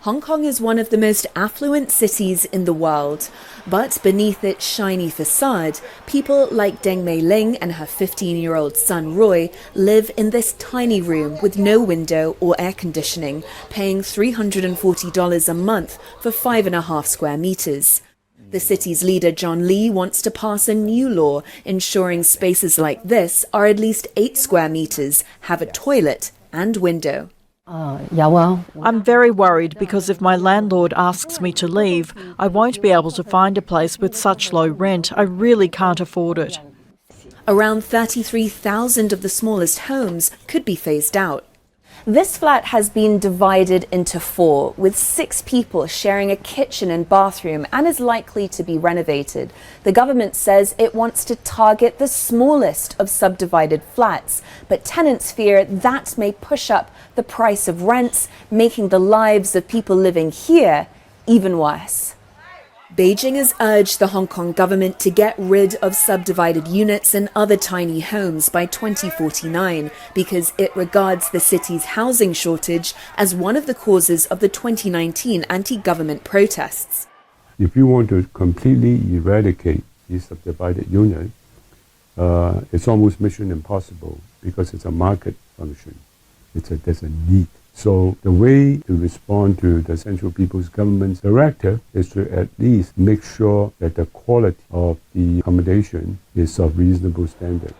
Hong Kong is one of the most affluent cities in the world, but beneath its shiny facade, people like Deng Mei-ling and her 15-year-old son Roy live in this tiny room with no window or air conditioning, paying $340 a month for 5.5 square meters. The city's leader, John Lee, wants to pass a new law ensuring spaces like this are at least 8 square meters, have a toilet and window. I'm very worried because if my landlord asks me to leave, I won't be able to find a place with such low rent. I really can't afford it. Around 33,000 of the smallest homes could be phased out. This flat has been divided into 4, with 6 people sharing a kitchen and bathroom, and is likely to be renovated. The government says it wants to target the smallest of subdivided flats, but tenants fear that may push up the price of rents, making the lives of people living here even worse. Beijing has urged the Hong Kong government to get rid of subdivided units and other tiny homes by 2049 because it regards the city's housing shortage as one of the causes of the 2019 anti-government protests. If you want to completely eradicate these subdivided units, it's almost mission impossible because it's a market function. There's a need. So the way to respond to the Central People's Government's directive is to at least make sure that the quality of the accommodation is of reasonable standard.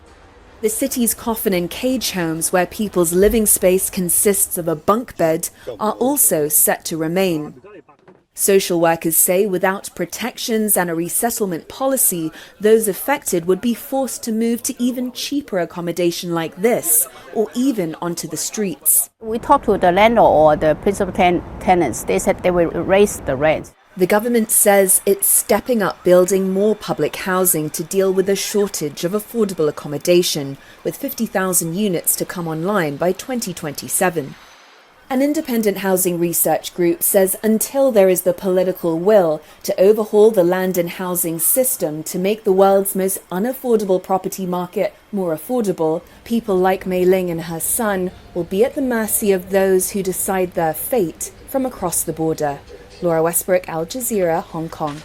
The city's coffin and cage homes, where people's living space consists of a bunk bed, are also set to remain. Social workers say without protections and a resettlement policy, those affected would be forced to move to even cheaper accommodation like this, or even onto the streets. We talked to the landlord or the principal tenants. They said they will raise the rent. The government says it's stepping up building more public housing to deal with a shortage of affordable accommodation, with 50,000 units to come online by 2027. An independent housing research group says until there is the political will to overhaul the land and housing system to make the world's most unaffordable property market more affordable, people like Mei-ling and her son will be at the mercy of those who decide their fate from across the border. Westbrook, Jazeera, Hong Kong.